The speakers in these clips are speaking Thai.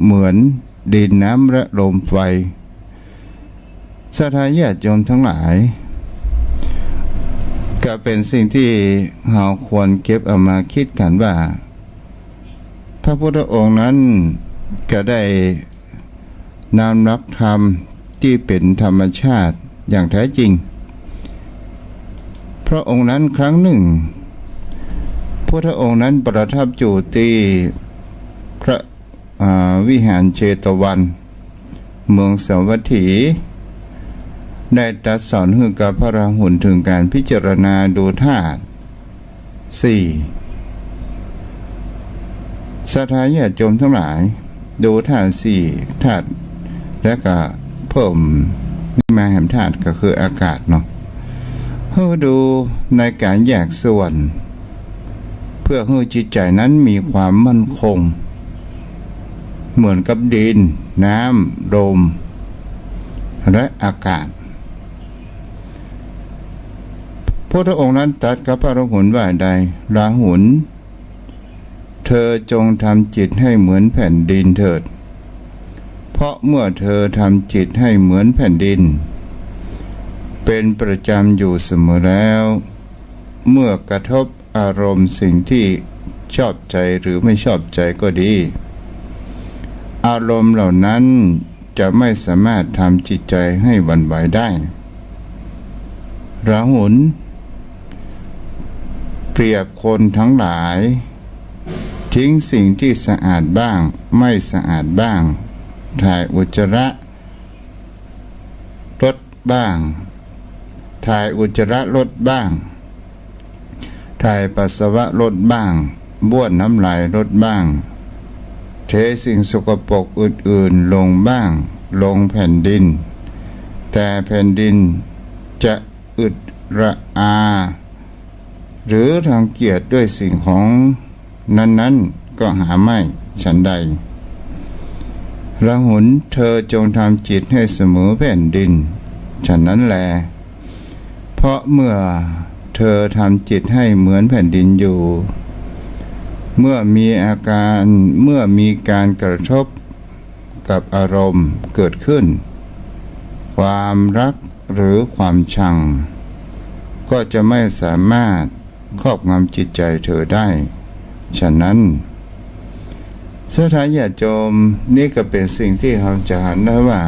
เหมือนดินน้ำและลมไฟศรัทธาญาติโยมทั้งหลายก็เป็นสิ่งที่เราควรเก็บเอามาคิดกันว่าพระพุทธองค์นั้นก็ได้นำรับธรรมที่เป็นธรรมชาติอย่างแท้จริงพระองค์นั้นครั้งหนึ่งพระองค์นั้นประทับอยู่ที่พระวิหารเชตวันเมืองสาวัตถีได้ตรัสสอนให้กับพระราหุลถึงการพิจารณาดูธาตุสี่ศรัทธาญาติโยมทั้งหลายดูธาตุสี่ธาตุและก็เพิ่มมาแห่งธาตุก็คืออากาศเนาะเพื่อดูในการแยกส่วนเพื่อให้จิตใจนั้นมีความมั่นคงเหมือนกับดินน้ำลมและอากาศพระองค์นั้นตรัสกับพระราหุลว่าใดราหุลเธอจงทำจิตให้เหมือนแผ่นดินเถิดเพราะเมื่อเธอทำจิตให้เหมือนแผ่นดินเป็นประจำอยู่เสมอแล้วเมื่อกระทบอารมณ์สิ่งที่ชอบใจหรือไม่ชอบใจก็ดีอารมณ์เหล่านั้นจะไม่สามารถทำจิตใจให้หวั่นไหวได้ราหุลเปรียบคนทั้งหลายทิ้งสิ่งที่สะอาดบ้างไม่สะอาดบ้างถ่ายอุจจาระลดบ้างถ่ายอุจจาระลดบ้างถ่ายปัสสาวะลดบ้างบ้วนน้ำลายลดบ้างเทสิ่งสกปรกอื่นๆลงบ้างลงแผ่นดินแต่แผ่นดินจะอึดระอาหรือรังเกียจด้วยสิ่งของนั้นๆก็หาไม่ฉันใดราหุลเธอจงทำจิตให้เสมอแผ่นดินฉันนั้นแลเพราะเมื่อเธอทำจิตให้เหมือนแผ่นดินอยู่เมื่อมีการกระทบกับอารมณ์เกิดขึ้นความรักหรือความชังก็จะไม่สามารถครอบงำจิตใจเธอได้ฉะนั้นศรัทธาญาติโยมนี่ก็เป็นสิ่งที่เราจะเห็นได้ว่า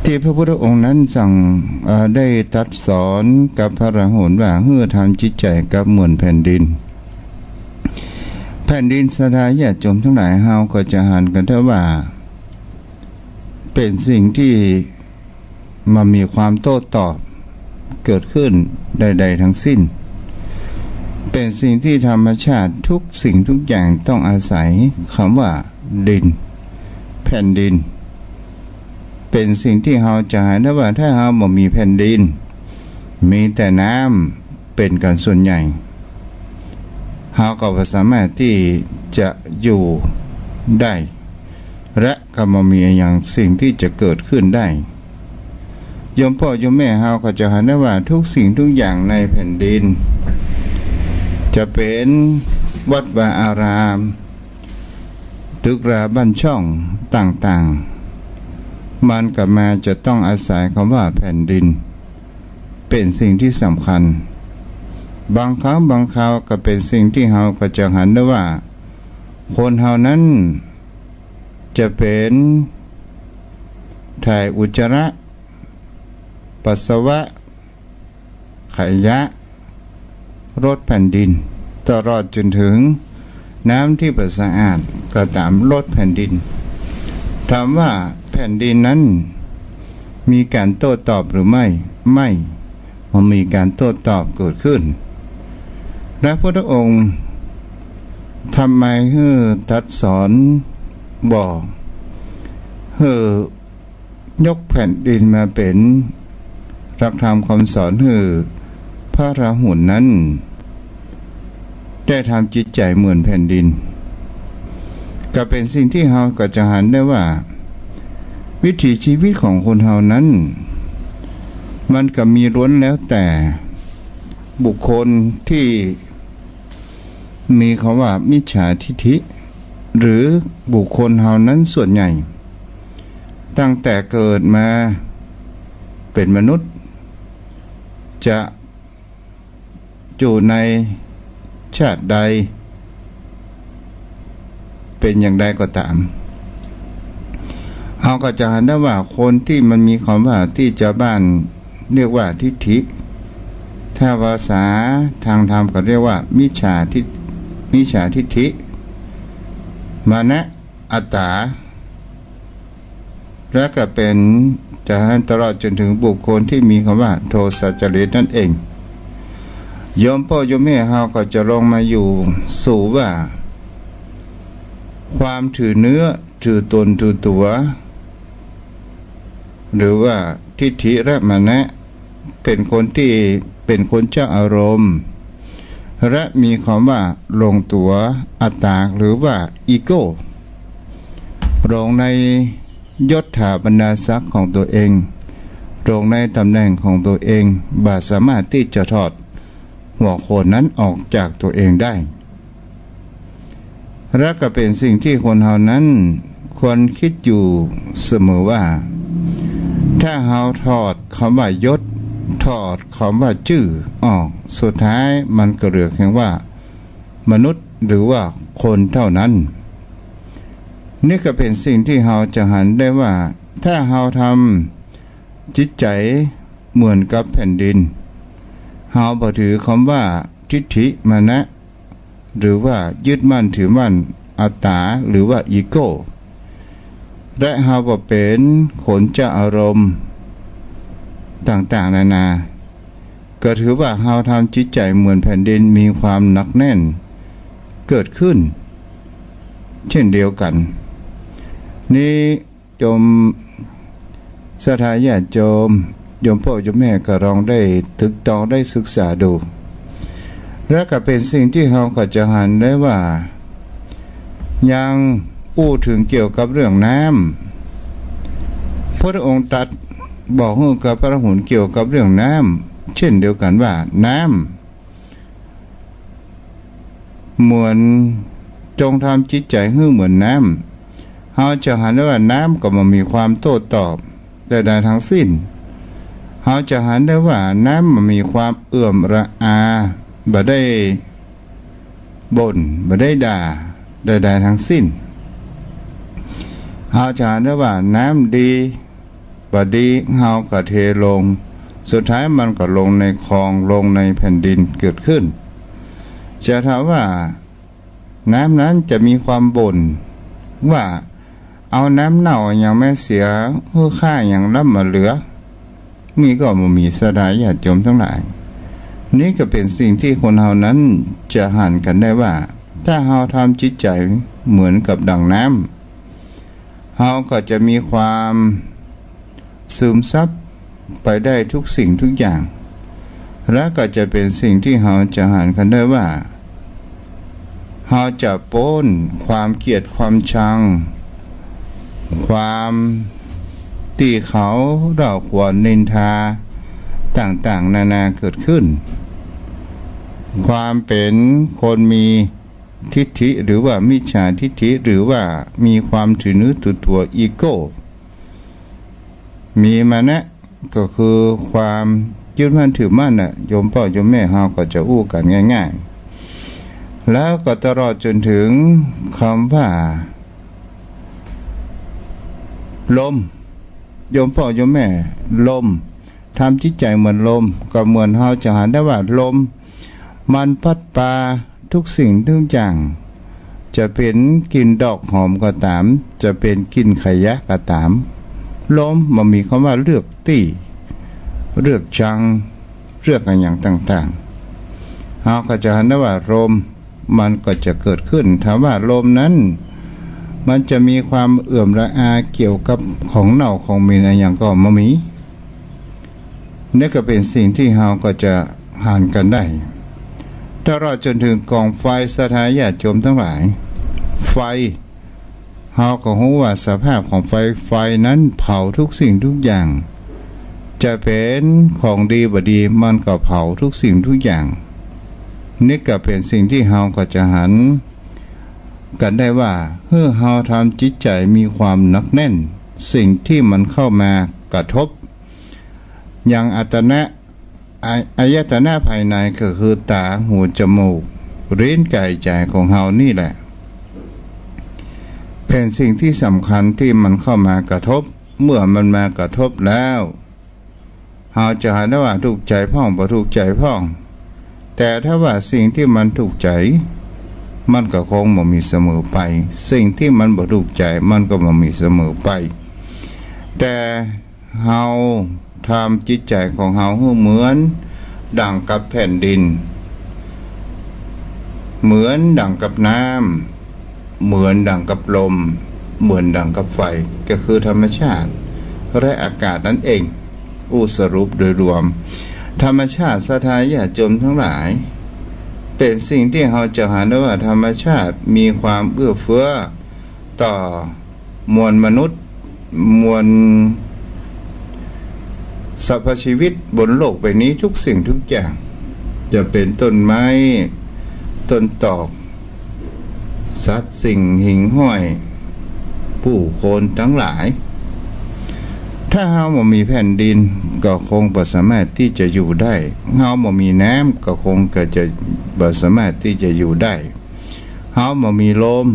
ที่พระพุทธองค์นั้นสั่งได้ตรัสสอนกับพระราหุลว่าให้ทำจิตใจกับเหมือนแผ่นดินศรัทธาญาติโยมทั้งหลายเราก็จะเห็นกันได้ว่าเป็นสิ่งที่มันมีความโต้ตอบเกิดขึ้นใดๆทั้งสิ้นเป็นสิ่งที่ธรรมชาติทุกสิ่งทุกอย่างต้องอาศัยคำว่าดินแผ่นดินเป็นสิ่งที่เราจะเห็นได้ว่าถ้าเราไม่มีแผ่นดินมีแต่น้ำเป็นกันส่วนใหญ่เราก็สามารถที่จะอยู่ได้และก็ไม่มีอย่างสิ่งที่จะเกิดขึ้นได้โยมพ่อโยมแม่เราก็จะเห็นได้ว่าทุกสิ่งทุกอย่างในแผ่นดินจะเป็นวัดวาอารามตึกราบ้านช่องต่างๆมันกับมาจะต้องอาศัยคำว่าแผ่นดินเป็นสิ่งที่สำคัญบางครั้งบางคราวก็เป็นสิ่งที่เราก็จะเห็นได้ว่าคนเรานั้นจะเป็นถ่ายอุจจาระปัสสาวะขยะรดแผ่นดินตลอดจนถึงน้ำที่สะอาดก็ตามรดแผ่นดินถามว่าแผ่นดินนั้นมีการโต้ตอบหรือไม่มันมีการโต้ตอบเกิดขึ้นและพระองค์ทำไมให้ตรัสสอนบอกให้ยกแผ่นดินมาเป็นหลักธรรมคำสอนให้พระราหุลนั้นได้ทำจิตใจเหมือนแผ่นดินก็เป็นสิ่งที่เราก็จะเห็นได้ว่าวิถีชีวิตของคนเรานั้นมันก็มีล้วนแล้วแต่บุคคลที่มีคำว่ามิจฉาทิฐิ หรือบุคคลเฮานั้นส่วนใหญ่ตั้งแต่เกิดมาเป็นมนุษย์จะอยู่ในชาติใดเป็นอย่างใดก็ตามเราก็จะเห็นได้ว่าคนที่มันมีความว่าที่ชาวบ้านเรียกว่าทิฏฐิถ้าภาษาทางธรรมก็เรียกว่ามิจฉาทิฏฐิมานะอัตตาและก็เป็นจะให้ตลอดจนถึงบุคคลที่มีคำว่าโทสะจริตนั่นเองโยมพ่อโยมแม่เฮาก็จะลงมาอยู่สู่ว่าความถือเนื้อถือตนถือตัวหรือว่าทิฏฐิและมานะเป็นคนที่เป็นคนเจ้าอารมณ์และมีความว่าลงตัวอัตตาหรือว่าอีโก้ลงในยศถาบรรดาศักดิ์ของตัวเองลงในตำแหน่งของตัวเองบ่สามารถที่จะถอดหัวโขนนั้นออกจากตัวเองได้และก็เป็นสิ่งที่คนเฮานั้นควรคิดอยู่เสมอว่าถ้าเฮาถอดคำว่ายศถอดคำว่าชื่อออกสุดท้ายมันก็เหลือแค่ว่ามนุษย์หรือว่าคนเท่านั้นนี่ก็เป็นสิ่งที่เฮาจะหันได้ว่าถ้าเฮาทำจิตใจเหมือนกับแผ่นดินเฮาบ่ถือคำว่าทิฏฐิมานะหรือว่ายึดมั่นถือมั่นอัตตาหรือว่าอีโก้และเฮาบ่เป็นคนเจ้าอารมณ์ต่างๆนานาก็ถือว่าเฮาทำจิตใจเหมือนแผ่นดินมีความหนักแน่นเกิดขึ้นเช่นเดียวกันนี่โยมศรัทธาญาติโยมพ่อโยมแม่ก็ลองได้ตึกตองได้ศึกษาดูและก็เป็นสิ่งที่เราก็จะหันได้ว่ายังพูดถึงเกี่ยวกับเรื่องน้ำพระองค์ตรัสบอกให้กับพระหุนเกี่ยวกับเรื่องน้ำเช่นเดียวกันว่าน้ำเหมือนจงทำจิตใจให้เหมือนน้ำเราจะหันได้ว่าน้ำก็มันมีความโต้ตอบใดๆทั้งสิ้นเราจะหันได้ว่าน้ำมันมีความเอื่อมระอาบ่ได้บ่นบ่ได้ด่าใดๆทั้งสิ้นเราจะหันได้ว่าน้ำดีบ่ดีเราก็เทลงสุดท้ายมันก็ลงในคลองลงในแผ่นดินเกิดขึ้นจะถามว่าน้ำนั้นจะมีความบ่นว่าเอาน้ำเน่าอย่างไม่เสียเพื่อค่าอย่างล้ำมาเหลือมีก็มีสดายญาติโยมทั้งหลายนี่ก็เป็นสิ่งที่คนเฮานั้นจะหันกันได้ว่าถ้าเฮาทำจิตใจเหมือนกับดั่งน้ำเฮาก็จะมีความซึมซับไปได้ทุกสิ่งทุกอย่างและก็จะเป็นสิ่งที่เฮาจะหันกันได้ว่าเฮาจะโป้นความเกลียดความชังความตีเขาเราควรนินทาต่างๆนานาเกิดขึ้นความเป็นคนมีทิฏฐิหรือว่ามิจฉาทิฏฐิหรือว่ามีความถือเนื้อถือตัวอีโก้มีมานะก็คือความยึดมั่นถือมั่นน่ะโยมพ่อโยมแม่เฮาก็จะอู้กันง่ายๆแล้วก็ตลอดจนถึงคำว่าลมโยมพ่อโยมแม่ลมทำจิตใจเหมือนลมก็เหมือนเฮาจะหันได้ว่าลมมันพัดปาทุกสิ่งทุกอย่างจะเป็นกลิ่นดอกหอมก็ตามจะเป็นกลิ่นขยะก็ตามลมมันมีคำว่าเลือกตี้เลือกชังเลือกอะไรอย่างต่างๆเฮาก็จะหันได้ว่าลมมันก็จะเกิดขึ้นถามว่าลมนั้นมันจะมีความเอื่อมระอาเกี่ยวกับของเน่าของมีอะไรอย่างก็ไม่มีนี่ก็เป็นสิ่งที่เฮาก็จะหานกันได้ถ้าเราจนถึงกองไฟสถานญาติโยมทั้งหลายไฟเฮาก็รู้ว่าสภาพของไฟนั้นเผาทุกสิ่งทุกอย่างจะเป็นของดีบ่ดีมันก็เผาทุกสิ่งทุกอย่างนี่ก็เป็นสิ่งที่เฮาก็จะหัน กันได้ว่าเมื่อเฮาทำจิตใจมีความหนักแน่นสิ่งที่มันเข้ามากระทบอย่างอายตนะภายในก็คือตาหูจมูกลิ้นกายใจของเฮานี่แหละเป็นสิ่งที่สำคัญที่มันเข้ามากระทบเมื่อมันมากระทบแล้วเฮาจะหาได้ว่าถูกใจพ่องบ่ถูกใจพ่องแต่ถ้าว่าสิ่งที่มันถูกใจมันก็คงบ่มีเสมอไปสิ่งที่มันบ่ถูกใจมันก็บ่มีเสมอไปแต่เฮาทำจิตใจของเฮาให้เหมือนดั่งกับแผ่นดินเหมือนดั่งกับน้ำเหมือนดั่งกับลมเหมือนดั่งกับไฟก็คือธรรมชาติและอากาศนั่นเองสรุปโดยรวมธรรมชาติสถานญาติโยมทั้งหลายเป็นสิ่งที่เราจะหาได้ว่าธรรมชาติมีความเอื้อเฟื้อต่อมวลมนุษย์มวลสรรพชีวิตบนโลกใบนี้ทุกสิ่งทุกอย่างจะเป็นต้นไม้ต้นตอกสัตว์สิ่งหิ่งห้อยผู้คนทั้งหลายถ้าเฮาบ่มีแผ่นดินก็คงบ่สามารถที่จะอยู่ได้เฮาบ่มีน้ำก็คงจะบ่สามารถที่จะอยู่ได้เฮาบ่มีลม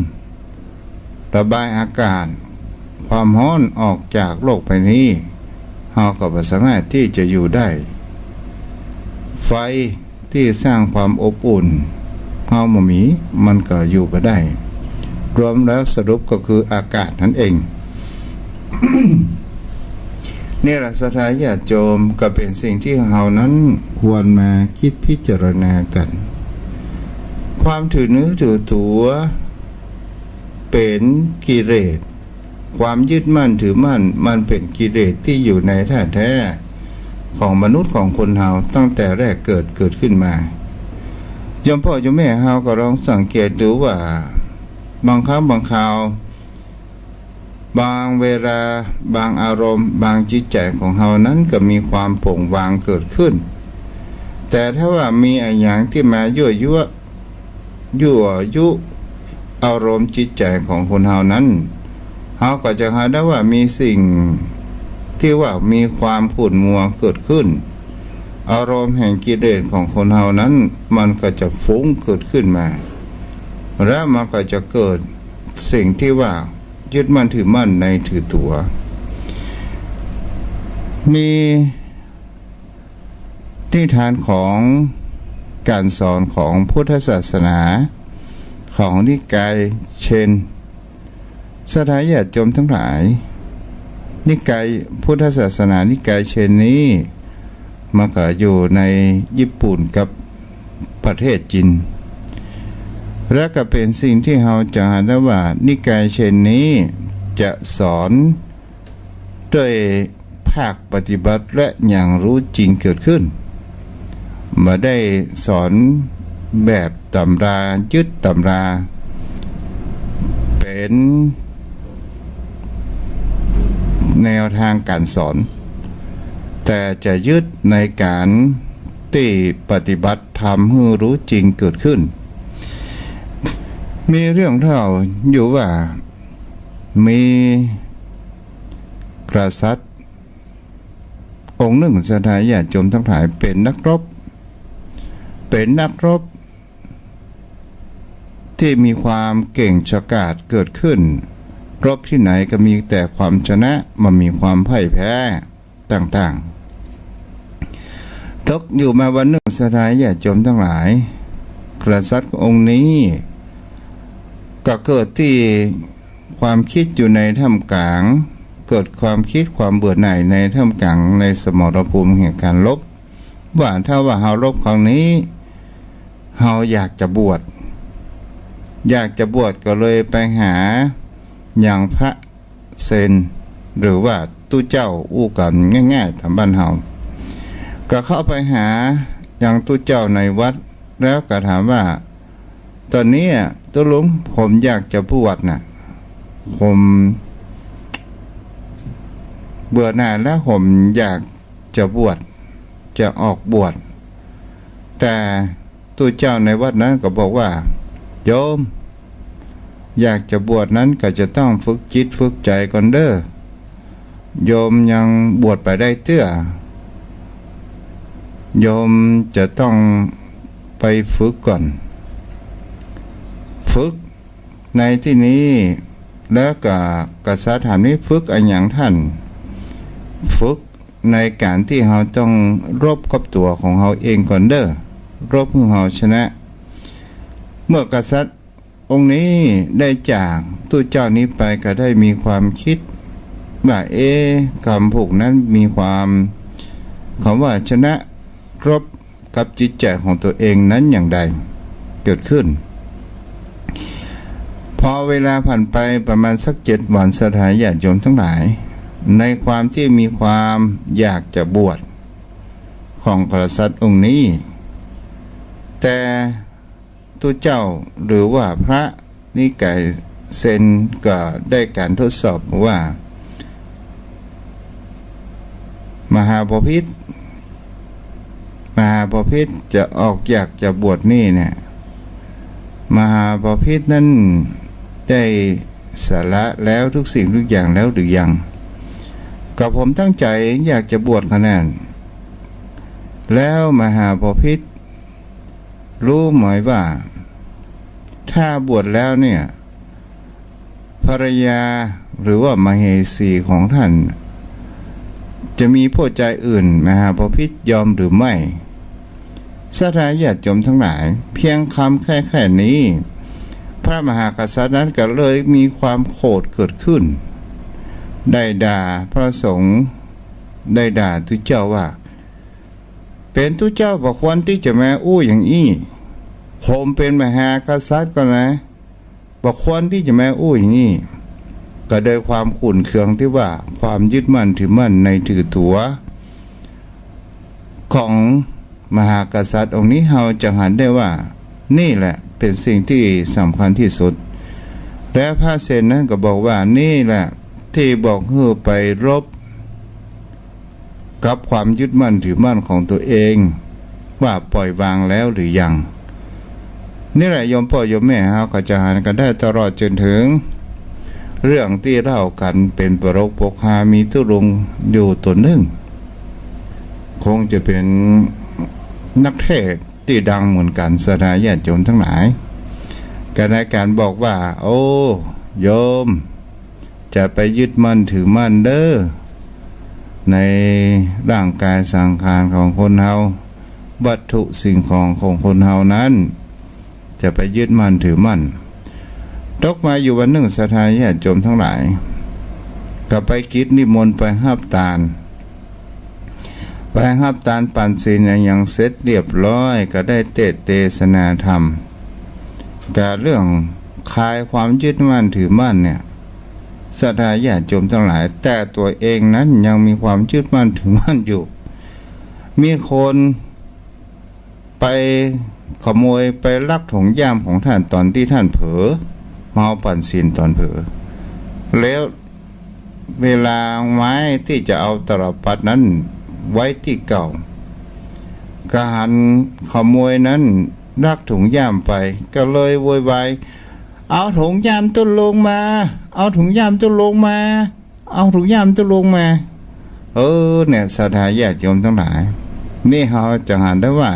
ระบายอากาศความร้อนออกจากโลกใบนี้เฮาก็บ่สามารถที่จะอยู่ได้ไฟที่สร้างความอบอุ่นเฮาบ่มีมันก็อยู่บ่ได้รวมแล้วสรุปก็คืออากาศนั่นเอง นี่แหละศรัทธาญาติโยมก็เป็นสิ่งที่เฮานั้นควรมาคิดพิจารณากันความถือเนื้อถือตัวเป็นกิเลสความยึดมั่นถือมั่นมันเป็นกิเลสที่อยู่ในแท้แท้ของมนุษย์ของคนเฮาตั้งแต่แรกเกิดขึ้นมาโยมพ่อโยมแม่เฮาก็ลองสังเกตดูว่าบางครั้งบางคราวบางเวลาบางอารมณ์บางจิตใจของเฮานั้นก็มีความโปร่งวางเกิดขึ้นแต่ถ้าว่ามีอะไรอย่างที่มายั่วยุอารมณ์จิตใจของคนเฮานั้นเฮาก็จะหาได้ว่ามีสิ่งที่ว่ามีความขุ่นมัวเกิดขึ้นอารมณ์แห่งกิเลสของคนเฮานั้นมันก็จะฟุ้งเกิดขึ้นมาและมันก็จะเกิดสิ่งที่ว่ายึดมั่นถือมั่นในถือตัวมีนิทานของการสอนของพุทธศาสนาของนิกายเชนศรัทธาญาติโยมทั้งหลายนิกายพุทธศาสนานิกายเชนนี้มันก็อยู่ในญี่ปุ่นกับประเทศจีนและก็เป็นสิ่งที่เราจะหาได้ว่านิกายเช่นนี้จะสอนด้วยภาคปฏิบัติและอย่างรู้จริงเกิดขึ้นมาได้สอนแบบตำรายึดตำราเป็นแนวทางการสอนแต่จะยึดในการที่ปฏิบัติทำให้รู้จริงเกิดขึ้นมีเรื่องเล่าอยู่ว่ามีกษัตริย์องค์หนึ่งศรัทธาญาติโยมทั้งหลายเป็นนักรบที่มีความเก่งฉกาจเกิดขึ้นรบที่ไหนก็มีแต่ความชนะมันมีความพ่ายแพ้ต่างๆตกอยู่มาวันหนึ่งศรัทธาญาติโยมทั้งหลายกษัตริย์องค์นี้ก็เกิดที่ความคิดอยู่ในท่ามกลางเกิดความคิดความเบื่อหน่ายในท่ามกลางในสมรภูมิแห่งการลบว่าถ้าว่าเฮารบครั้งนี้เฮาอยากจะบวชก็เลยไปหาอย่างพระเซนหรือว่าตู้เจ้าอู้กันง่ายๆทำบ้านเฮาก็เข้าไปหาอย่างตู้เจ้าในวัดแล้วก็ถามว่าตอนนี้ตัวลุงผมอยากจะบวชน่ะผมเบื่อหน่ายแล้วผมอยากจะบวชจะออกบวชแต่ตัวเจ้าในวัดนั้นก็บอกว่าโยม อยากจะบวชนั้นก็จะต้องฝึกจิตฝึกใจก่อนเด้อโยมยังบวชไปได้เตื้อโยมจะต้องไปฝึกก่อนฝึกในที่นี้แล้วก็กษัตริย์ถามนี้ฝึกอะไรอย่างท่านฝึกในการที่เราต้องรบกับตัวของเราเองก่อนเด้อรบเพื่อเราชนะเมื่อกษัตริย์องค์นี้ได้จากตู้เจ้านี้ไปก็ได้มีความคิดว่าคำพูดนั้นมีความคำว่าชนะรบกับจิตใจของตัวเองนั้นอย่างใดเกิดขึ้นพอเวลาผ่านไปประมาณสัก7 วันสถาญาติโยมทั้งหลายในความที่มีความอยากจะบวชของกษัตริย์องค์นี้แต่ตัวเจ้าหรือว่าพระนิกายเซนก็ได้การทดสอบว่ามหาบพิตรจะออกอยากจะบวชนี่เนี่ยมหาบพิตรนั้นได้สาระแล้วทุกสิ่งทุกอย่างแล้วหรือยังกับผมตั้งใจอยากจะบวชขนาดแล้วมหาบพิตรรู้ไหมว่าถ้าบวชแล้วเนี่ยภรรยาหรือว่ามเหสีของท่านจะมีผู้ใจอื่นมหาบพิตรยอมหรือไม่สถาญาติโยมทั้งหลายเพียงคำแค่นี้พระมหากษัตริย์นั้นก็เลยมีความโกรธเกิดขึ้นได้ด่าพระสงฆ์ได้ด่าทุเจ้าว่าเป็นทุเจ้าบอกควรที่จะมาอย่างอี้ผมเป็นมหากษัตริย์ก็นะบอกควรที่จะมาอย่างนี้ก็โดยความขุ่นเคืองที่ว่าความยึดมั่นถือมั่นในถือตัวของมหากษัตริย์องค์นี้เราจะหันได้ว่านี่แหละเป็นสิ่งที่สำคัญที่สุดและพระเซนนั้นก็บอกว่านี่แหละที่บอกให้ไปรบกับความยึดมั่นถือมั่นของตัวเองว่าปล่อยวางแล้วหรือยังนี่แหละโยมพ่อโยมแม่เราก็จะหันกันได้ตลอดจนถึงเรื่องที่เล่ากันเป็นปรกปกฮามีตุลงอยู่ตัวหนึ่งคงจะเป็นนักเทศที่ดังเหมือนกันสถาญาติโยมทั้งหลายก็ในการบอกว่าโอ้โยมจะไปยึดมั่นถือมั่นเด้อในร่างกายสังขารของคนเฮาวัตถุสิ่งของคนเฮานั้นจะไปยึดมั่นถือมั่นตกมาอยู่วันหนึ่งสถาญาติโยมทั้งหลายก็ไปกิจนิมนต์ไปห้าบตาลปั่นศีลอย่างเสร็จเรียบร้อยก็ได้เทศนาธรรมแต่เรื่องคลายความยึดมั่นถือมั่นเนี่ยสถาญาติโยมทั้งหลายแต่ตัวเองนั้นยังมีความยึดมั่นถือมั่นอยู่มีคนไปขโมยไปลักถุงย่ามของท่านตอนที่ท่านเผลอเมาปั่นศีลตอนเผลอแล้วเวลาไม้ที่จะเอาตลับปัดนั้นไว้ที่เก่ากหันขโมยนั้นลักถุงย่ามไปก็เลยโวยวายเอาถุงย่ามตุ้ลงมาเอาถุงย่ามตุ้ลงมาเอาถุงย่ามตุ้ลงมาเนี่ยสถาญาติโยมทั้งหลายนี่เราจะหันได้ว่า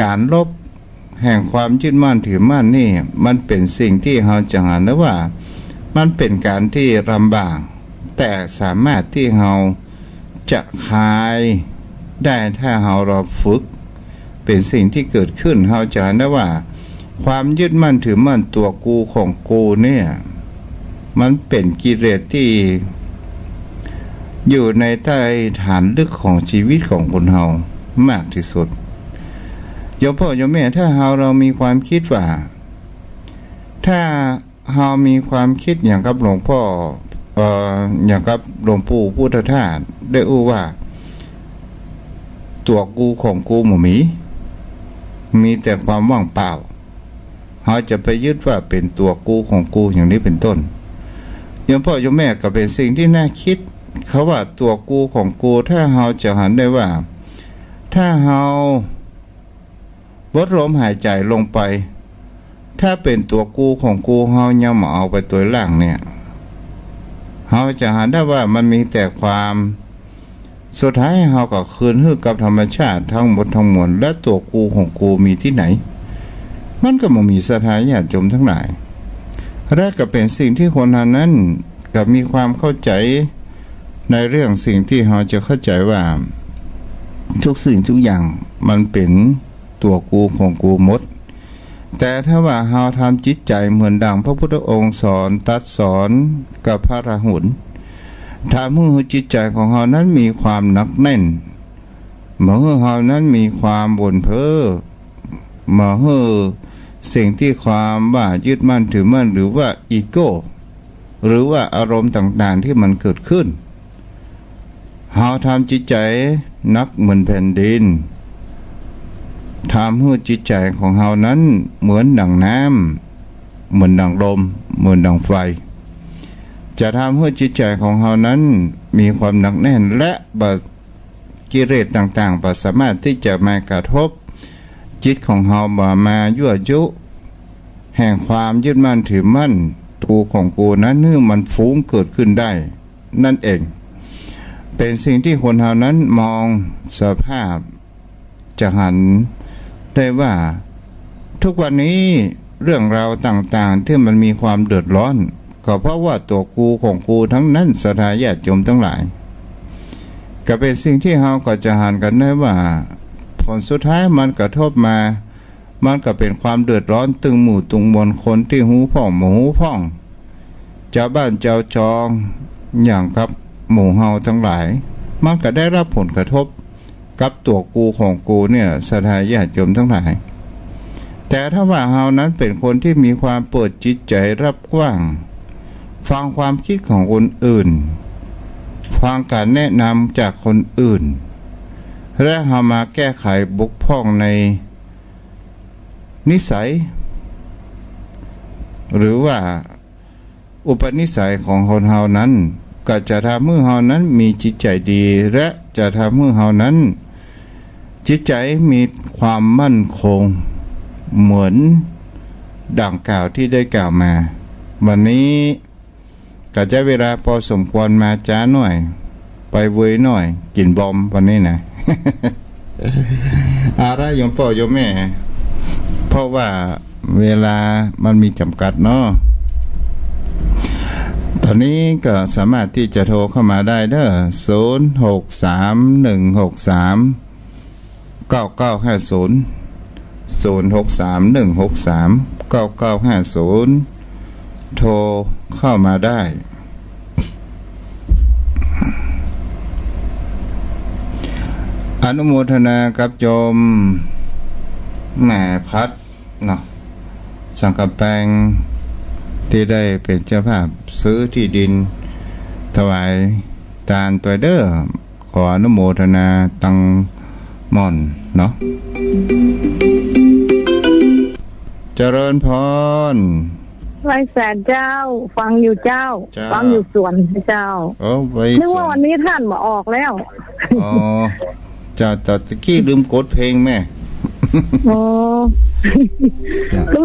การลบแห่งความยึดมั่นถือมั่นนี่มันเป็นสิ่งที่เราจะหันได้ว่ามันเป็นการที่ลำบากแต่สามารถที่เราจะคลายได้ถ้าเราฝึกเป็นสิ่งที่เกิดขึ้นเราจะเห็นได้ว่าความยึดมั่นถือมั่นตัวกูของกูเนี่ยมันเป็นกิเลสที่อยู่ในใต้ฐานลึกของชีวิตของคนเรามากที่สุดโยมพ่อโยมแม่ถ้าเรามีความคิดว่าถ้าเรามีความคิดอย่างกับหลวงพ่ออย่างกับหลวงปู่พุทธทาสได้ว่าตัวกูของกูหมีแต่ความว่างเปล่าเราจะไปยึดว่าเป็นตัวกูของกูอย่างนี้เป็นต้นโยมพ่อโยมแม่ก็เป็นสิ่งที่น่าคิดเขาว่าตัวกูของกูถ้าเราจะหันได้ว่าถ้าเราวัดลมหายใจลงไป ถ้าเป็นตัวกูของกูเฮายังมาเอาไปตัวหลังเนี่ยเฮาจะหาได้ว่ามันมีแต่ความสุดท้ายเฮาก็คืนให้กับธรรมชาติทั้งหมดทั้งมวลและตัวกูของกูมีที่ไหนมันก็บ่มีศรัทธาญาติโยมทั้งหลายและก็เป็นสิ่งที่คนนั้นก็มีความเข้าใจในเรื่องสิ่งที่เฮาจะเข้าใจว่าทุกสิ่งทุกอย่างมันเป็นตัวกูของกูหมดแต่ถ้าว่าเฮาทำจิตใจเหมือนดังพระพุทธองค์สอนตัดสอนกับพระราหุลถ้าเมื่อจิตใจของเฮานั้นมีความหนักแน่นเมื่อเฮานั้นมีความบ่นเพ้อเมื่อสิ่งที่ความว่ายึดมั่นถือมั่นหรือว่าอีโก้หรือว่าอารมณ์ต่างๆที่มันเกิดขึ้นเฮาทำจิตใจนักเหมือนแผ่นดินทำให้จิตใจของเฮานั้นเหมือนดังน้ำเหมือนดังลมเหมือนดังไฟจะทำให้จิตใจของเฮานั้นมีความหนักแน่นและกิเลสต่างๆบ่สามารถที่จะมากระทบจิตของเฮาบ่มายั่วยุแห่งความยึดมั่นถือมั่นตัวของกูนั้นเนื่อมันฟุ้งเกิดขึ้นได้นั่นเองเป็นสิ่งที่คนเฮานั้นมองสภาพจะหันได้ว่าทุกวันนี้เรื่องราวต่างๆที่มันมีความเดือดร้อนก็เพราะว่าตัวกูของกูทั้งนั้นศรัทธาญาติโยมทั้งหลายก็เป็นสิ่งที่เฮาก็จะหันกันได้ว่าผลสุดท้ายมันกระทบมามันก็เป็นความเดือดร้อนตึงหมู่ตุงมวลคนที่หูพ่องหมูพ่องเจ้าบ้านเจ้าจองอย่างกับหมู่เฮาทั้งหลายมันก็ได้รับผลกระทบกับตัวกูของกูเนี่ยศรัทธาญาติโยมทั้งหลายแต่ถ้าว่าเฮานั้นเป็นคนที่มีความเปิดจิตใจรับกว้างฟังความคิดของคนอื่นฟังการแนะนำจากคนอื่นและเฮามาแก้ไขบกพร่องในนิสัยหรือว่าอุปนิสัยของคนเฮานั้นก็จะทำให้เฮานั้นมีจิตใจดีและจะทำให้เฮานั้นจิตใจมีความมั่นคงเหมือนดังกล่าวที่ได้กล่าวมาวันนี้ก็จะเวลาพอสมควรมาจ้าหน่อยไปเว้ยหน่อยกินบอมวันนี้นะ อะไรโยมพ่อโยมแม่เพราะว่าเวลามันมีจำกัดเนาะตอนนี้ก็สามารถที่จะโทรเข้ามาได้เด้อ0631639950 โทรเข้ามาได้อนุโมทนากับโยมแม่พัดเนาะสังกแปงที่ได้เป็นเจ้าภาพซื้อที่ดินถวายทานตัวเด้อขออนุโมทนาตังม่อนเนาะเจริญพรไว้แสนเจ้าฟังอยู่เจ้าฟังอยู่สวนเจ้านึกว่าวันนี้ท่านมาออกแล้วอ๋อจ้าตะกี้ลืมกดเพลงแม่อ๋อ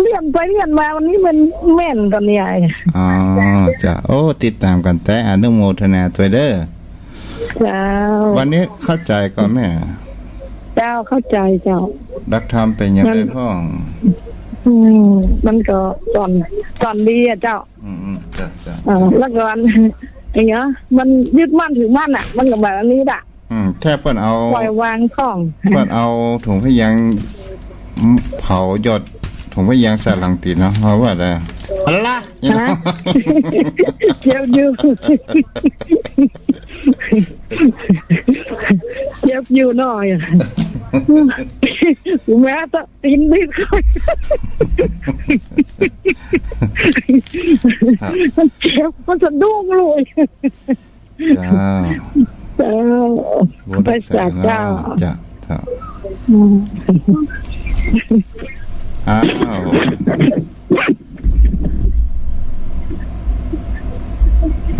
เรียนไปเรียนมาวันนี้มันแม่นตอนนี้อ๋อจ้าโอ้ติดตามกันแต่อนุโมทนาตัวเด้อเจ้าวันนี้เข้าใจก่อนแม่เจ้าเข้าใจเจ้ารักธรรมเป็นยังไงพ่องมันก็ตอนดีอ่ะเจ้าจ้าแล้วก็อย่างเงี้ยมันยึดมั่นถือมั่นอ่ะมันก็แบบนี้ด่ะแค่เปิ้นเอาปล่อยวางของเปิ้นเอาถุงพยางเผายอดถุงพยางใส่หลังตีนเนาะเพราะว่าอะไรอะไรเจ็บอยู่เจ็บอยู่หน่อยแม่ตะตีนดิค่อยมันเจ็บมันสะดุ้งเลยจ้าไปจากเจ้าจ้า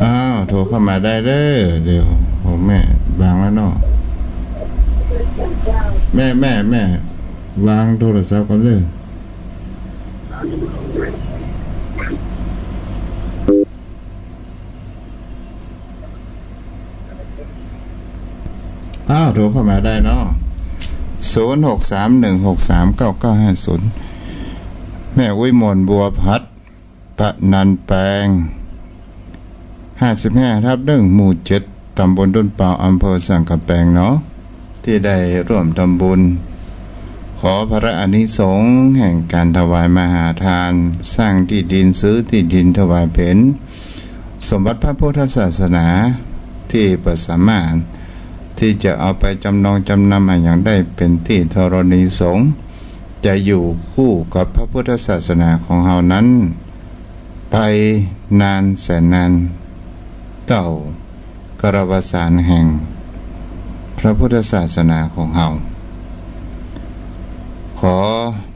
อ้าวโทรเข้ามาได้เด้อเดี๋ยวผมแม่วางแล้วเนาะแม่วางโทรศัพท์ก่อนเลย โทรเข้ามาได้เนาะ0631639950แม่อุ้ยมนบัวพัดปะนันแปง55/1หมู่7ตำบลต้นเปาอำเภอสังกะแปงเนาะที่ได้ร่วมทำบุญขอพระอานิสงส์แห่งการถวายมหาทานสร้างที่ดินซื้อที่ดินถวายเป็นสมบัติพระพุทธศาสนาที่ประสามารถที่จะเอาไปจำนองจำนำอย่างได้เป็นที่ธรณีสงฆ์จะอยู่คู่กับพระพุทธศาสนาของเฮานั้นไปนานแสนนานเต่ากระวสานแห่งพระพุทธศาสนาของเฮาขอ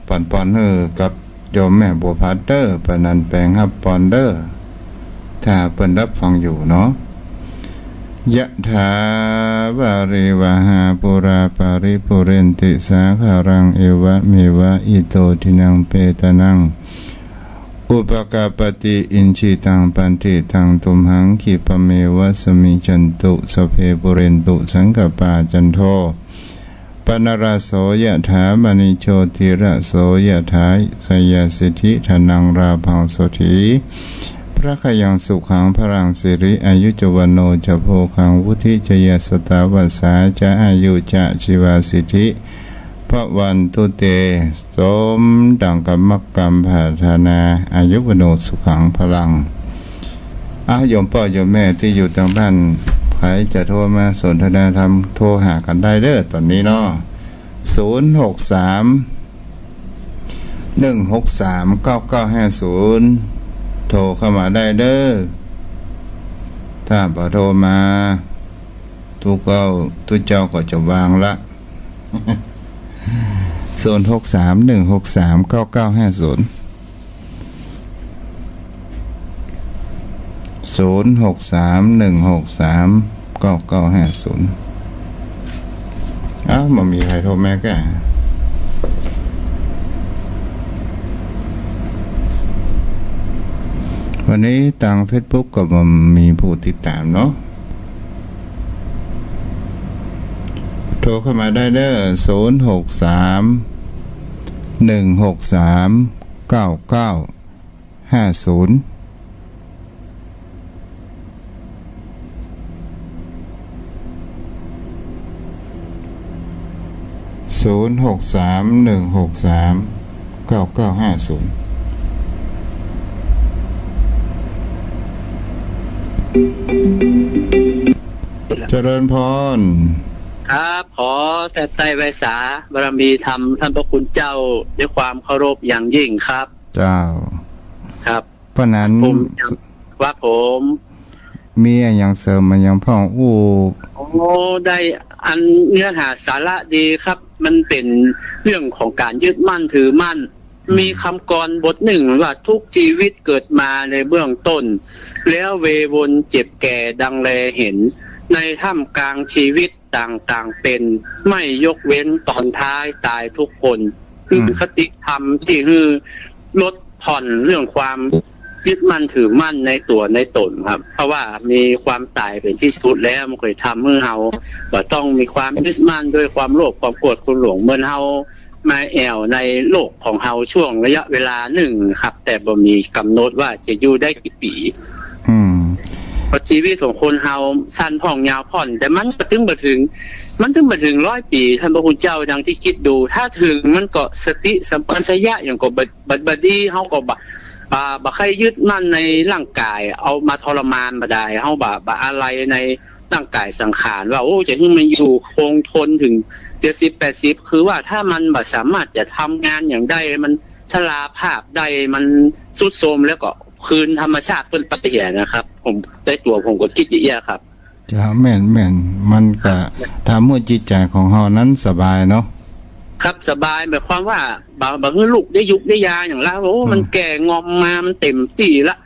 ปันปอนเฮอกับโยมแม่บัวพัดเดอร์ปนันแปลงฮับปอนเดอร์ถ้าเปิ้นรับฟังอยู่เนาะยะถาวาริวหาปุราปาริปุเรนติสาคารังเอวะเมวะอิโตทินังเปตนังอุปกาปติอินชิตังปันติตังตุมหังคิปเมวะสมิจันตุสเพปุเรนตุสังกปาจันโทปนราโสยะถามณิโชติระโสยะถาสยสิทธิธนังราภังโสถีพระขยังสุขังพรังสิริอายุจวันโนจะโพคังวุธิจยสตาวัสสาจะอายุจะชีวาสิทธิพระวันตุเตสมดังกรรมกรรมภาธนาอายุวโนสุขังพลังโยมพ่อโยมแม่ที่อยู่ทางบ้านใครจะโทรมาสนทนาธรรมโทรหากันได้เด้อตอนนี้เนาะ063-163-9950โทรเข้ามาได้เด้อถ้าบ่โทรมาทุกเจ้าก็จะวางละ063-163-9950 063-163-9950มันมีใครโทรแม่แกวันนี้ทาง Facebook ก็มีผู้ติดตามเนาะโทรเข้ามาได้เด้อ063-163-9950 063-163-9950เจริญพรครับขอแต่ไตรไวสาบารมีธรรมท่านพระคุณเจ้าด้วยความเคารพอย่างยิ่งครับเจ้าครับเพราะนั้นว่าผมมีอย่างเสริมมาอย่างพ่อได้อันเนื้อหาสาระดีครับมันเป็นเรื่องของการยึดมั่นถือมั่นมีคำกรบทหนึ่งว่าทุกชีวิตเกิดมาในเบื้องต้นแล้วเววนเจ็บแก่ดังแลเห็นในท่ามกลางชีวิตต่างๆเป็นไม่ยกเว้นตอนท้ายตายทุกคนคือคติธรรมที่คือลดผ่อนเรื่องความยึดมั่นถือมั่นในตัวในตนครับเพราะว่ามีความตายเป็นที่สุดแล้วมันเคยทำเมื่อเฮาว่าต้องมีความยึดมั่นด้วยความโลภความโกรธความหลงเมื่อเฮามาแอวในโลกของเฮาช่วงระยะเวลาหนึ่งครับแต่บ่มีกำหนดว่าจะอยู่ได้กี่ปีเพราะชีวิตของคนเฮาสั้นพ่องยาวพ่อนแต่มันถึงมาถึง100 ปีท่านพระคุณเจ้าดังที่คิดดูถ้าถึงมันก็สติสัมปชัญญะอย่างก็บัดดีเฮาก็บ่ใครยึดมั่นในร่างกายเอามาทรมานบ่ได้เฮาบ่อะไรในร่างกายสังขารว่าโอ้จะให้มันอยู่คงทนถึง70-80คือว่าถ้ามันบ่สามารถจะทำงานอย่างใดมันชราภาพใดมันทรุดโทรมแล้วก็คืนธรรมชาติเพิ่นปฏิญาณนะครับผมได้ตัวผมก็คิดอย่างนี้ครับจ้าแม่นมันก็ทำให้จิตใจของเฮานั้นสบายเนาะครับสบายหมายความว่าบางลูกได้ยุกได้ยาอย่างแล้วโอ้มันแก่งอมมามันเต็มที่ละ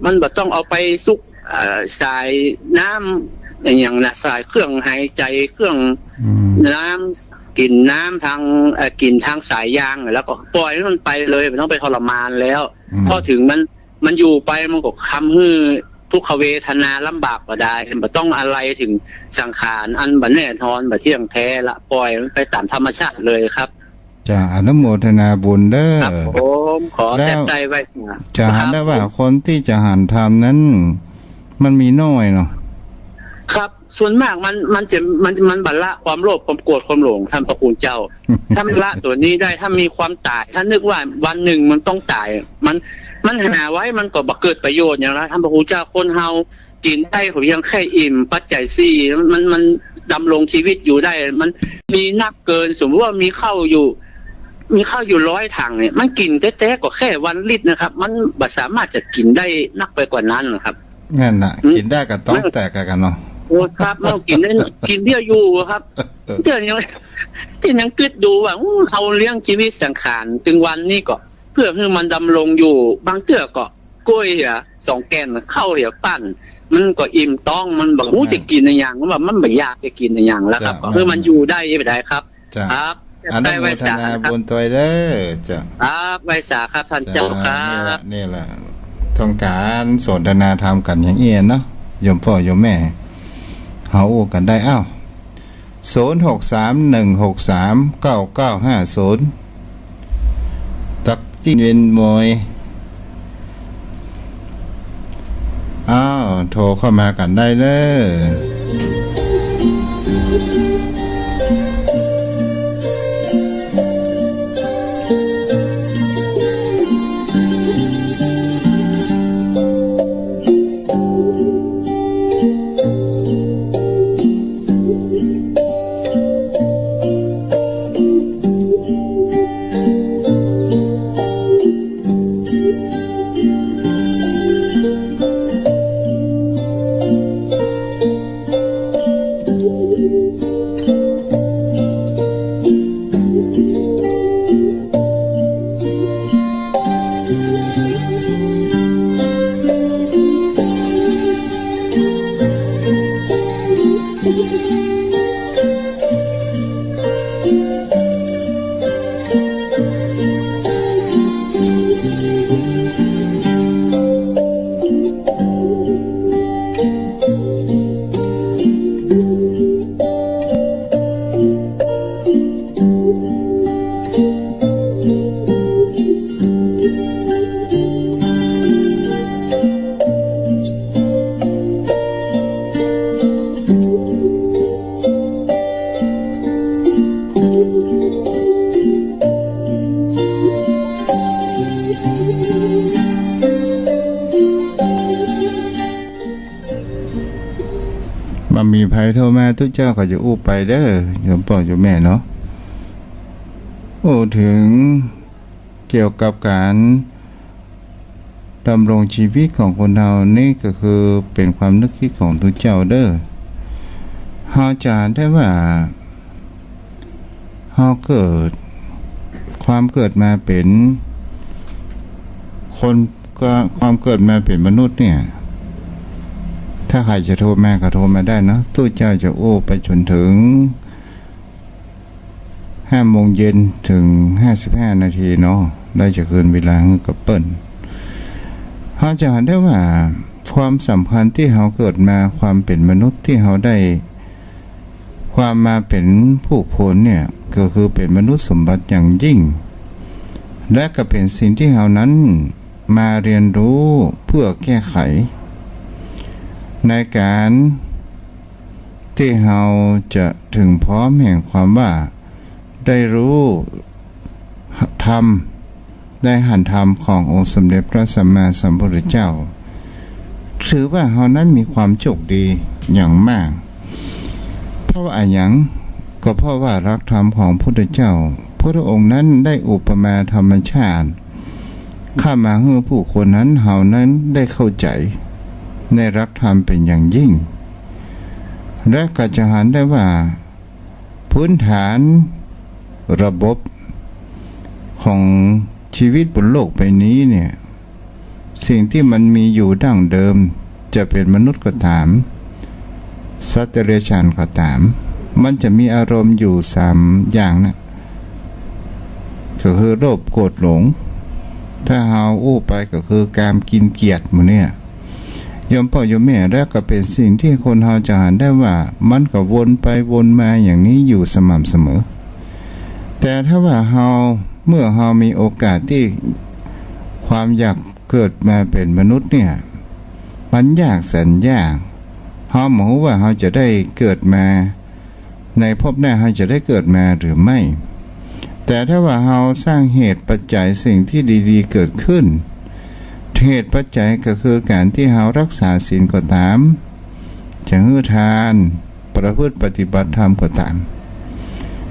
มันบ่ต้องเอาไปซุกสายน้ำอย่างนะสายเครื่องหายใจเครื่องน้ำ กินน้ำทางกินทางสายยางแล้วก็ปล่อยมันไปเลยไม่ต้องไปทรมานแล้วพอถึงมันอยู่ไปมันก็คำฮือทุกขเวทนาลำบากก็ได้ไม่ต้องอะไรถึงสังขารอันบันแน่ทอนบันเที่ยงแท้ละปล่อยมันไปตามธรรมชาติเลยครับจะอนุโมทนาบุญเด้อครับผมขอแทบใจไว้จะหันได้ว่าคนที่จะหันทำนั้นมันมีน้อยเนาะครับส่วนมากมันบรรละความโลภความโกรธความหลงท่านพระคุณเจ้า ถ้ามันละตัวนี้ได้ถ้ามีความตายถ้านึกว่าวันหนึ่งมันต้องตายมันหาไว้มันก็บ่เกิดประโยชน์อย่างไรท่านพระคุณเจ้าคนเฮากินได้เพียงแค่อิ่มปัจจัยสี่มันดำรงชีวิตอยู่ได้มันมีนักเกินสมมติว่ามีข้าวอยู่100 ถังเนี่ยมันกินแท้ๆก็แค่วันลิตรนะครับมันบ่สามารถจะกินได้นักไปกว่านั้นนะครับงั้นน่ะกินได้ก็ต้องแตกกันเนาะโอ้ครับเรากินได้กินเดียวอยู่ครับเดี๋ยวยังคิดดูว่าเอาเลี้ยงชีวิตสังขารถึงวันนี้ก็เพื่อให้มันดำรงอยู่บางเทื่อก็กล้วย2 แกนข้าวปั้นมันก็อิ่มต้องมันบอกหูจะกินในอย่างว่ามันไม่อยากจะกินในอย่างแล้วครับเพื่อมันอยู่ได้ไม่ได้ครับครับได้ไว้สาบนตัวเด้อจ้ะครับไว้สาครับท่านเจ้าครับนี่แหละต้องการสนทนาธรรมกันอย่างเอียนเนาะโยมพ่อโยมแม่เฮากันได้อ้าว0631639950ตักจิ้งเวียนมวยอ้าวโทรเข้ามากันได้เลยมีภัยโทรมาทุกเจ้าก็จะอู้ไปเด้อโยมพ่อโยมแม่เนาะโอ้ถึงเกี่ยวกับการดำรงชีวิตของคนเรานี่ก็คือเป็นความนึกคิดของทุกเจ้าเด้อเฮาจะได้ว่าเฮาเกิดความเกิดมาเป็นคนก็ความเกิดมาเป็นมนุษย์เนี่ยถ้าใครจะโทรมาก็โทรมาได้นะตู้เจ้าจะโอ้ไปจนถึง5 โมงเย็นถึง55 นาทีเนาะได้จะคืนเวลาให้กับเปิ้ลเราจะเห็นได้ว่าความสำคัญที่เราเกิดมาความเป็นมนุษย์ที่เราได้ความมาเป็นผู้คนเนี่ยก็คือเป็นมนุษย์สมบัติอย่างยิ่งและก็เป็นสิ่งที่เรานั้นมาเรียนรู้เพื่อแก้ไขในการที่เราจะถึงพร้อมแห่งความว่าได้รู้ธรรมได้หันธรรมขององค์สมเด็จพระสัมมาสัมพุทธเจ้าถือว่าเรานั้นมีความโชคดีอย่างมากเพราะว่าอย่างก็เพราะว่ารักธรรมของพระพุทธเจ้าพระองค์นั้นได้อุปมาธรรมชาติข้ามาให้ผู้คนนั้นเรานั้นได้เข้าใจในรักธรรมเป็นอย่างยิ่งและก็จะเห็นได้ว่าพื้นฐานระบบของชีวิตบนโลกใบนี้เนี่ยสิ่งที่มันมีอยู่ดั้งเดิมจะเป็นมนุษย์ก็ตามสัตว์เดรัจฉานก็ตาม มันจะมีอารมณ์อยู่3อย่างนะก็คือโลภโกรธหลงถ้าเฮาอู้ไปก็คือการกินเกียรติหมู่เนี่ยยมพ่อยมแม่แล้วก็เป็นสิ่งที่คนเฮาจะหันได้ว่ามันก็วนไปวนมาอย่างนี้อยู่สม่ำเสมอแต่ถ้าว่าเมื่อเฮามีโอกาสที่ความอยากเกิดมาเป็นมนุษย์เนี่ยมันยากแสนยากเฮาหมูว่าเฮาจะได้เกิดมาในภพหน้าเฮาจะได้เกิดมาหรือไม่แต่ถ้าว่าเฮาสร้างเหตุปัจจัยสิ่งที่ดีๆเกิดขึ้นเหตุปัจจัยก็คือการที่เฮารักษาศีลก็ตามจะให้ทานประพฤติปฏิบัติธรรมก็ตาม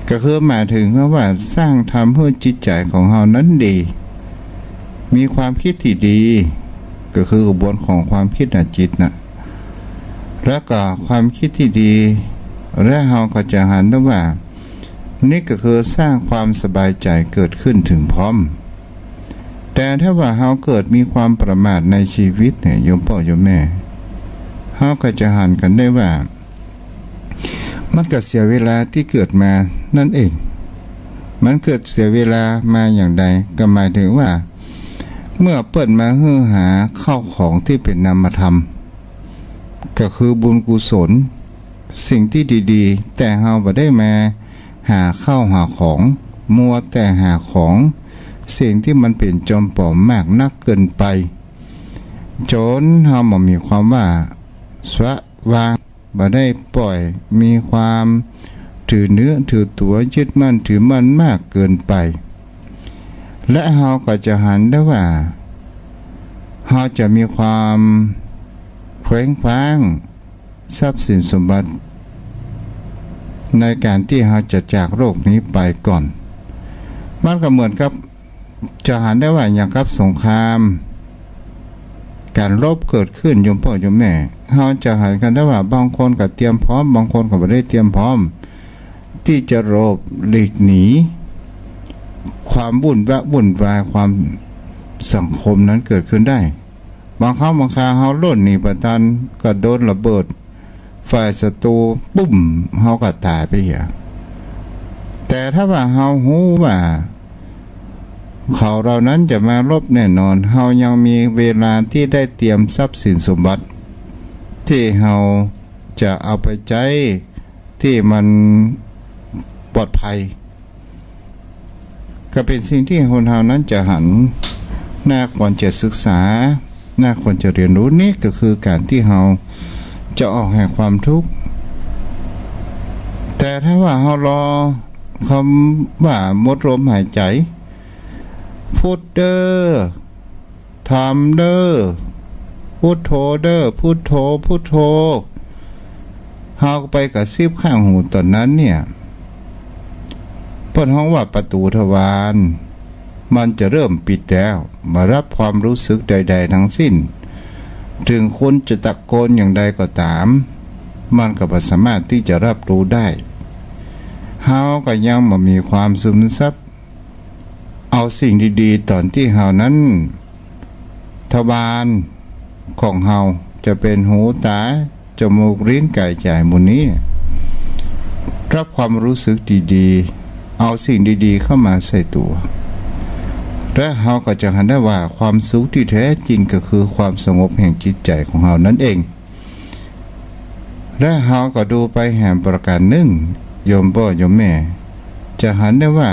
ก็คือหมายถึงว่าสร้างทำให้จิตใจของเฮานั้นดีมีความคิดที่ดีก็คือกระบวนของความคิดจิตนะแล้วก็ความคิดที่ดีและเฮาก็จะหันได้ว่านี่ก็คือสร้างความสบายใจเกิดขึ้นถึงพร้อมแต่ถ้าว่าเฮาเกิดมีความประมาทในชีวิตเนี่ยโยมพ่อโยมแม่เฮาก็จะหันกันได้ว่ามันก็เสียเวลาที่เกิดมานั่นเองมันเกิดเสียเวลามาอย่างใดก็หมายถึงว่าเมื่อเปิดมาหาข้าวของที่เป็นนามธรรมก็คือบุญกุศลสิ่งที่ดีๆแต่เฮาบ่ได้มาหาข้าวหาของมัวแต่หาของสิ่งที่มันเป็นจอมปลอมมากนักเกินไปจนเฮาบ่มีความว่าสวะวางบ่ได้ปล่อยมีความถือเนื้อถือตัวยึดมั่นถือมั่นมากเกินไปและเฮาก็จะหันได้ว่าเฮาจะมีความเคว้งคว้างทรัพย์สินสมบัติในการที่เฮาจะจากโลกนี้ไปก่อนมันก็เหมือนกับจะหันได้ว่าอย่างกับสงครามการรบเกิดขึ้นโยมพ่อโยมแม่เฮาจะหันกันได้ว่าบางคนก็เตรียมพร้อมบางคนก็บ่ได้เตรียมพร้อมที่จะรบหลีกหนีความวุ่นวายความสังคมนั้นเกิดขึ้นได้บางครั้งบางคราเฮาล่นหนีประทันก็โดนระเบิดฝ่ายศัตรูปุ้มเฮาก็ตายไปเหี้ยแต่ถ้าว่าเฮาฮู้ว่าเขาเรานั้นจะมารบแน่นอนเฮายังมีเวลาที่ได้เตรียมทรัพย์สินสมบัติที่เฮาจะเอาไปใช้ที่มันปลอดภัยก็เป็นสิ่งที่คนเฮานั้นจะหันหน้าควรจะศึกษาหน้าควรจะเรียนรู้นี่ก็คือการที่เฮาจะออกแห่งความทุกข์แต่ถ้าว่าเฮารอคำว่าหมดลมหายใจพุทเด้อธรรมเด้อพุทโธเด้อพุทโธพุทโธเฮาไปกระซิบข้างหูตอนนั้นเนี่ยเปิดห้องว่าประตูทวารมันจะเริ่มปิดแล้วมารับความรู้สึกใดๆทั้งสิ้นถึงคุณจะตะโกนอย่างใดก็ตามมันก็บ่สามารถที่จะรับรู้ได้เฮาก็ยังบ่มีความซึมซับเอาสิ่งดีๆตอนที่เฮานั้นทวารของเฮาจะเป็นหูตาจมูกลิ้นกายใจหมู่นี้รับความรู้สึกดีๆเอาสิ่งดีๆเข้ามาใส่ตัวและเฮาก็จะเห็นได้ว่าความสุขที่แท้จริงก็คือความสงบแห่งจิตใจของเฮานั่นเองและเฮาก็ดูไปแห่งประการหนึ่งโยมพ่อโยมแม่จะเห็นได้ว่า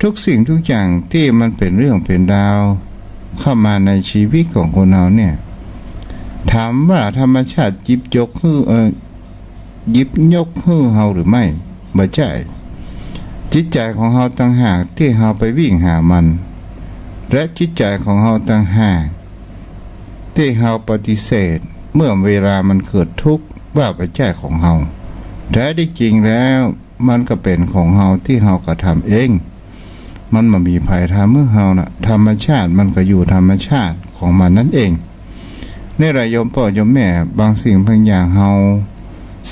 ทุกสิ่งทุกอย่างที่มันเป็นเรื่องเป็นราวเข้ามาในชีวิตของคนเฮาเนี่ยถามว่าธรรมชาติหยิบยกให้เฮาหรือไม่บ่ใช่จิตใจของเฮาต่างหากที่เฮาไปวิ่งหามันและจิตใจของเฮาต่างหากที่เฮาปฏิเสธเมื่อเวลามันเกิดทุกข์ว่าบ่ใช่ของเฮาแท้ที่จริงแล้วมันก็เป็นของเฮาที่เฮากระทำเองมันบ่มีภัยทำเมื่อเฮาน่ะธรรมชาติมันก็อยู่ธรรมชาติของมันนั่นเองในระยมพ่อโยมแม่บางสิ่งบางอย่างเฮา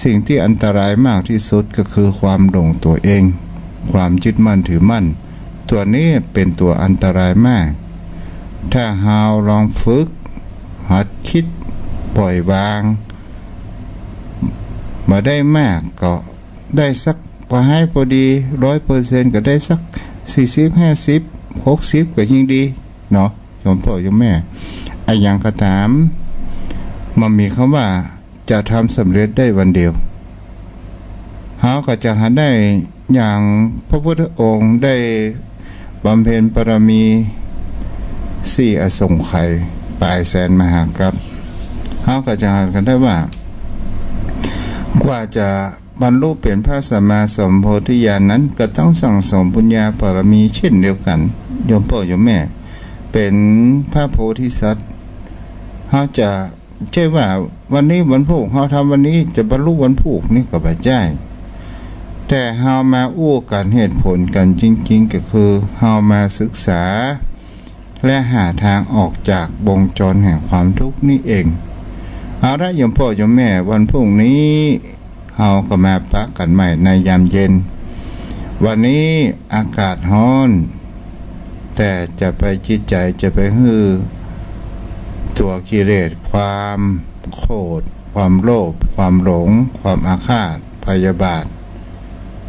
สิ่งที่อันตรายมากที่สุดก็คือความหลงตัวเองความยึดมั่นถือมั่นตัวนี้เป็นตัวอันตรายมากถ้าเฮาลองฝึกหัดคิดปล่อยวางมาได้มากก็ ได้สักพอให้พอดี 100% ก็ได้สัก40 50 60ก็ยิ่งดีเนาะโยมพ่อโยมแม่ไอ้อย่างก็ตามมันมีคำว่าจะทำสำเร็จได้วันเดียวเฮาก็จะหาได้อย่างพระพุทธองค์ได้บำเพ็ญบารมี4อสงไขยปลายแสนมหากัปเฮาก็จะหากันได้ว่ากว่าจะบรรลุเป็นพระสัมมาสัมโพธิญาณนั้นก็ต้องสั่งสมบุญญาบารมีเช่นเดียวกันโยมพ่อโยมแม่เป็นพระโพธิสัตว์เฮาจะใช่ว่าวันนี้วันพุธเฮาทำวันนี้จะบรรลุวันพุธนี่ก็บ่ได้แต่เฮามาอู้กันเหตุผลกันจริงๆก็คือเฮามาศึกษาและหาทางออกจากวงจรแห่งความทุกข์นี่เองเอาละโยมพ่อโยมแม่วันพรุ่งนี้เฮาก็มาปะกันใหม่ในยามเย็นวันนี้อากาศร้อนแต่จะไปจิตใจจะไปฮือตัวกิเลสความโกรธความโลภความหลงความอาฆาตพยาบาท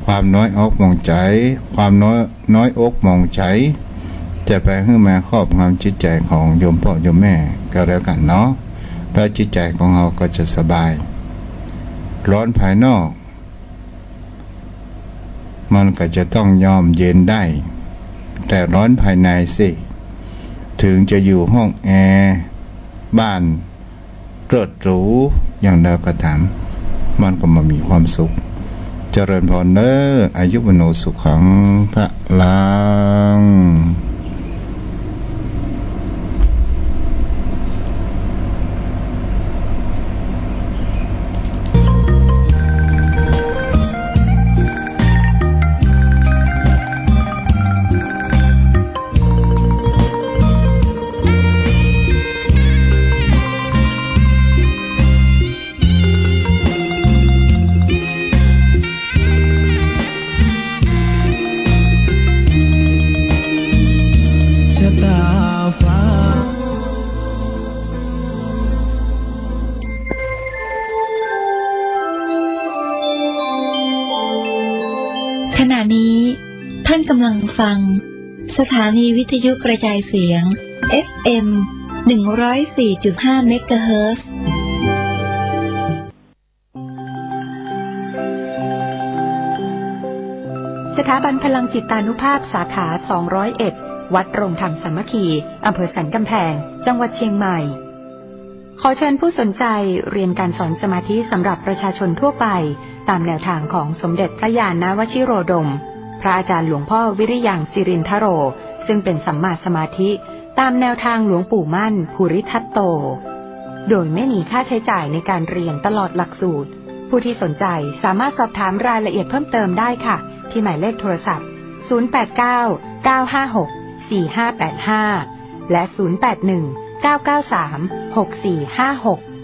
ความน้อยอกมองใจความน้อยอกมองใจจะไปฮือมาครอบงำจิตใจของโยมพ่อโยมแม่ก็แล้วกันเนาะแล้วจิตใจของเราก็จะสบายร้อนภายนอกมันก็จะต้องยอมเย็นได้แต่ร้อนภายในสิถึงจะอยู่ห้องแอร์บ้านเลิศหรูอย่างใดก็ตามมันก็มามีความสุขเจริญพรเด้ออายุวโนสุขังพระลังขณะนี้ท่านกำลังฟังสถานีวิทยุกระจายเสียง FM 104.5 เมกะเฮิรตซ์สถาบันพลังจิตานุภาพสาขา201วัดโรงธรรมสามัคคีอำเภอสันกำแพงจังหวัดเชียงใหม่ขอเชิญผู้สนใจเรียนการสอนสมาธิสำหรับประชาชนทั่วไปตามแนวทางของสมเด็จพระญาณวชิโรดมพระอาจารย์หลวงพ่อวิริยังสิรินทโรซึ่งเป็นสัมมาสมาธิตามแนวทางหลวงปู่มั่นภูริทัตโตโดยไม่มีค่าใช้จ่ายในการเรียนตลอดหลักสูตรผู้ที่สนใจสามารถสอบถามรายละเอียดเพิ่มเติมได้ค่ะที่หมายเลขโทรศัพท์089 956 4585และ081 993 6456